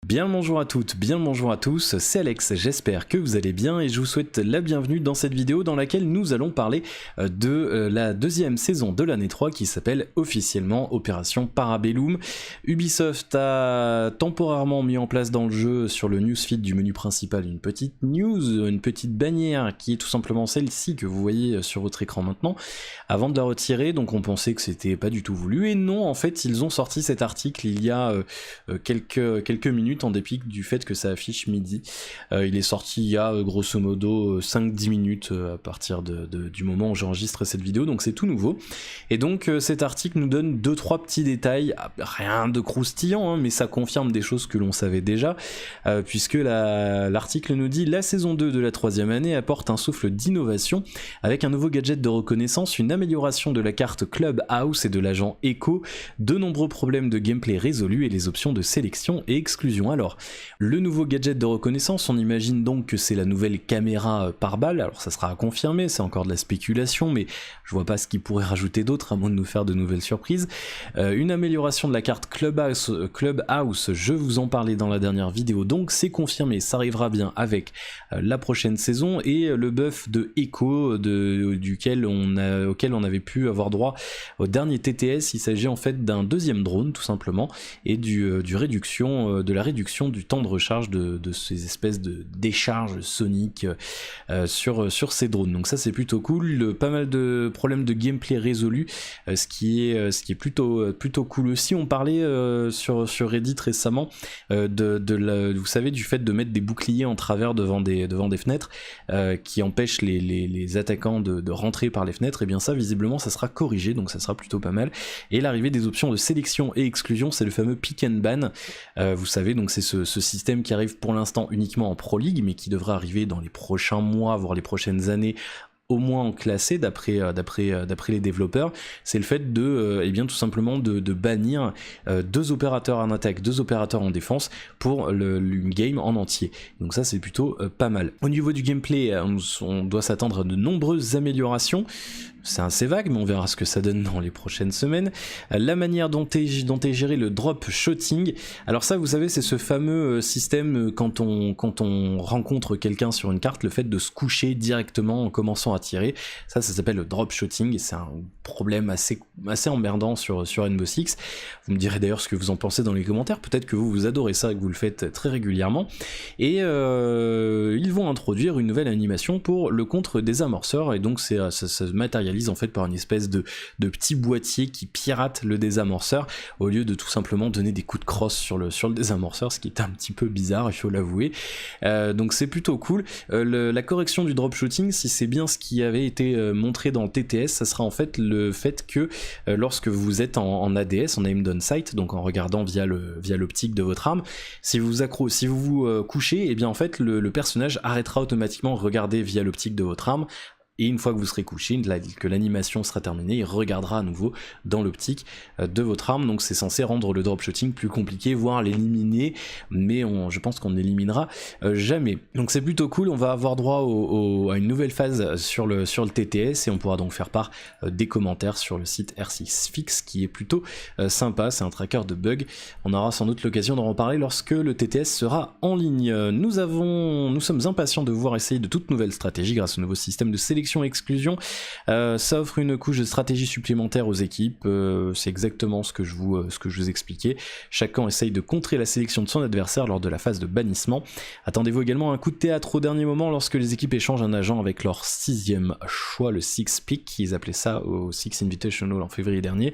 Bien le bonjour à toutes, bien le bonjour à tous, c'est Alex, j'espère que vous allez bien et je vous souhaite la bienvenue dans cette vidéo dans laquelle nous allons parler de la deuxième saison de l'année 3 qui s'appelle officiellement Opération Parabellum. Ubisoft a temporairement mis en place dans le jeu sur le newsfeed du menu principal une petite news, une petite bannière qui est tout simplement celle-ci que vous voyez sur votre écran maintenant avant de la retirer, donc on pensait que c'était pas du tout voulu et non, en fait ils ont sorti cet article il y a quelques minutes en dépit du fait que ça affiche midi. Il est sorti il y a grosso modo 5-10 minutes à partir du moment où j'enregistre cette vidéo, donc c'est tout nouveau. Et donc cet article nous donne 2-3 petits détails, rien de croustillant, hein, mais ça confirme des choses que l'on savait déjà, puisque l'article nous dit: la saison 2 de la 3e année apporte un souffle d'innovation avec un nouveau gadget de reconnaissance, une amélioration de la carte Clubhouse et de l'agent Echo, de nombreux problèmes de gameplay résolus et les options de sélection et exclusion. Alors, le nouveau gadget de reconnaissance, on imagine donc que c'est la nouvelle caméra par balle. Alors ça sera à confirmer, c'est encore de la spéculation, mais je vois pas ce qu'ils pourraient rajouter d'autre à moins de nous faire de nouvelles surprises. Une amélioration de la carte Clubhouse, je vous en parlais dans la dernière vidéo, donc c'est confirmé, ça arrivera bien avec la prochaine saison, et le buff de Echo auquel on avait pu avoir droit au dernier TTS. Il s'agit en fait d'un deuxième drone tout simplement, et de la réduction du temps de recharge de ces espèces de décharges soniques sur ces drones. Donc ça c'est plutôt cool, pas mal de problèmes de gameplay résolus, ce qui est plutôt cool aussi. On parlait sur Reddit récemment vous savez, du fait de mettre des boucliers en travers devant des fenêtres qui empêchent les attaquants de rentrer par les fenêtres. Et bien ça visiblement ça sera corrigé, donc ça sera plutôt pas mal. Et l'arrivée des options de sélection et exclusion, c'est le fameux pick and ban. Vous savez, donc c'est ce système qui arrive pour l'instant uniquement en Pro League, mais qui devrait arriver dans les prochains mois, voire les prochaines années, au moins en classé d'après les développeurs. C'est le fait de eh bien tout simplement de bannir deux opérateurs en attaque, deux opérateurs en défense pour une game en entier. Donc ça c'est plutôt pas mal. Au niveau du gameplay, on doit s'attendre à de nombreuses améliorations. C'est assez vague, mais on verra ce que ça donne dans les prochaines semaines. La manière dont est géré le drop shooting. Alors ça, vous savez, c'est ce fameux système quand on rencontre quelqu'un sur une carte, le fait de se coucher directement en commençant à tirer. Ça s'appelle le drop shooting, et c'est un problème assez emmerdant sur Rainbow Six. Vous me direz d'ailleurs ce que vous en pensez dans les commentaires. Peut-être que vous adorez ça et que vous le faites très régulièrement. Et ils vont introduire une nouvelle animation pour le contre des amorceurs, et donc ça se matérialise en fait par une espèce de petit boîtier qui pirate le désamorceur au lieu de tout simplement donner des coups de crosse sur le désamorceur, ce qui est un petit peu bizarre, il faut l'avouer. Donc c'est plutôt cool. La correction du drop shooting, si c'est bien ce qui avait été montré dans le TTS, ça sera en fait le fait que lorsque vous êtes en ADS, en aimed on sight, donc en regardant via l'optique de votre arme, si vous vous couchez, et bien en fait le personnage arrêtera automatiquement de regarder via l'optique de votre arme. Et une fois que vous serez couché, que l'animation sera terminée, il regardera à nouveau dans l'optique de votre arme. Donc c'est censé rendre le dropshotting plus compliqué, voire l'éliminer, mais je pense qu'on n'éliminera jamais. Donc c'est plutôt cool, on va avoir droit à une nouvelle phase sur le TTS, et on pourra donc faire part des commentaires sur le site R6Fix, qui est plutôt sympa, c'est un tracker de bugs. On aura sans doute l'occasion d'en reparler lorsque le TTS sera en ligne. Nous sommes impatients de voir essayer de toutes nouvelles stratégies grâce au nouveau système de sélection exclusion. Ça offre une couche de stratégie supplémentaire aux équipes, c'est exactement ce que je vous expliquais. Chacun essaye de contrer la sélection de son adversaire lors de la phase de bannissement. Attendez-vous également à un coup de théâtre au dernier moment lorsque les équipes échangent un agent avec leur 6e choix, le Six Pick, ils appelaient ça au Six Invitational en février dernier,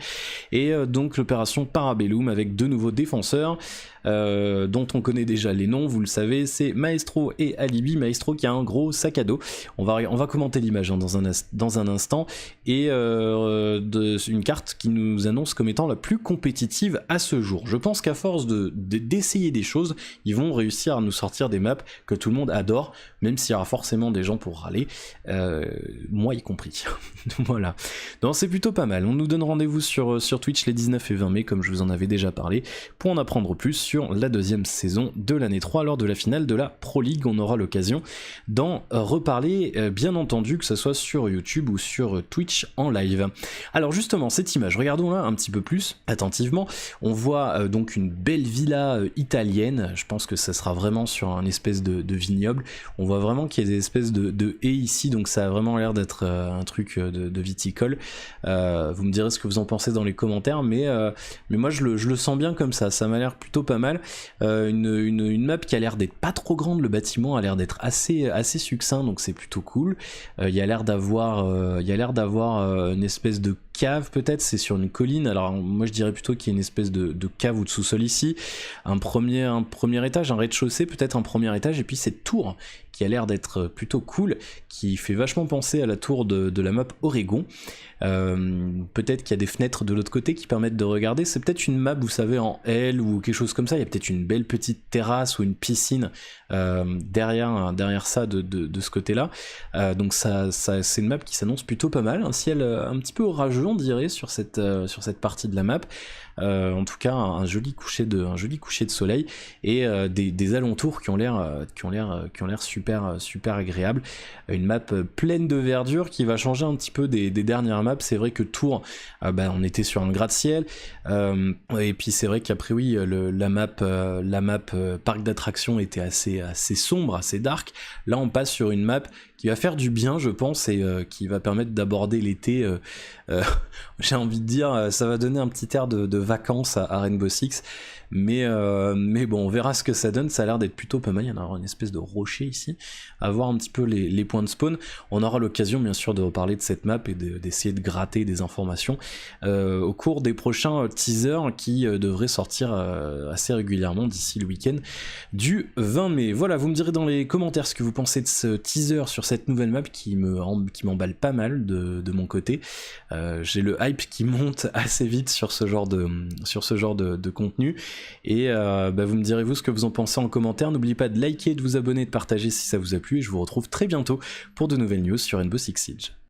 et donc l'opération Parabellum avec deux nouveaux défenseurs dont on connaît déjà les noms, vous le savez, c'est Maestro et Alibi. Maestro qui a un gros sac à dos, on va commenter l'image dans un instant, et une carte qui nous annonce comme étant la plus compétitive à ce jour. Je pense qu'à force d'essayer des choses, ils vont réussir à nous sortir des maps que tout le monde adore, même s'il y aura forcément des gens pour râler, moi y compris. Voilà, donc c'est plutôt pas mal. On nous donne rendez-vous sur Twitch les 19 et 20 mai, comme je vous en avais déjà parlé, pour en apprendre plus sur la deuxième saison de l'année 3 lors de la finale de la Pro League. On aura l'occasion d'en reparler, bien entendu, que ce ce soit sur YouTube ou sur Twitch en live. Alors justement, cette image, regardons-la un petit peu plus attentivement. On voit donc une belle villa italienne, je pense que ça sera vraiment sur un espèce de vignoble. On voit vraiment qu'il y a des espèces de haies ici, donc ça a vraiment l'air d'être un truc de viticole. Vous me direz ce que vous en pensez dans les commentaires, mais moi je le sens bien comme ça m'a l'air plutôt pas mal. Une map qui a l'air d'être pas trop grande, le bâtiment a l'air d'être assez succinct, donc c'est plutôt cool. Il y a l'air d'avoir une espèce de cave, peut-être, c'est sur une colline. Alors moi je dirais plutôt qu'il y a une espèce de cave ou de sous-sol ici, un premier étage, un rez-de-chaussée, peut-être un premier étage, et puis cette tour qui a l'air d'être plutôt cool, qui fait vachement penser à la tour de la map Oregon. Peut-être qu'il y a des fenêtres de l'autre côté qui permettent de regarder. C'est peut-être une map, vous savez, en L ou quelque chose comme ça. Il y a peut-être une belle petite terrasse ou une piscine derrière ça de ce côté-là. Donc ça c'est une map qui s'annonce plutôt pas mal. Un ciel un petit peu orageux, on dirait, sur cette partie de la map. En tout cas, un joli coucher de soleil et des alentours qui ont l'air super agréables. Une map pleine de verdure qui va changer un petit peu des dernières maps. C'est vrai que Tours, on était sur un gratte-ciel, et puis c'est vrai qu'après oui, la map parc d'attractions était assez sombre, assez dark. Là on passe sur une map qui va faire du bien, je pense, et qui va permettre d'aborder l'été. J'ai envie de dire, ça va donner un petit air de vacances à Rainbow Six, mais bon, on verra ce que ça donne. Ça a l'air d'être plutôt pas mal. Il y en aura une espèce de rocher ici, à voir un petit peu les points de spawn. On aura l'occasion bien sûr de reparler de cette map et d'essayer de gratter des informations au cours des prochains teasers qui devraient sortir assez régulièrement d'ici le week-end du 20 mai. Voilà, vous me direz dans les commentaires ce que vous pensez de ce teaser sur cette nouvelle map qui m'emballe pas mal de mon côté. J'ai le hype qui monte assez vite sur ce genre de contenu, et vous me direz vous ce que vous en pensez en commentaire. N'oubliez pas de liker, de vous abonner, de partager si ça vous a plu, et je vous retrouve très bientôt pour de nouvelles news sur Rainbow Six Siege.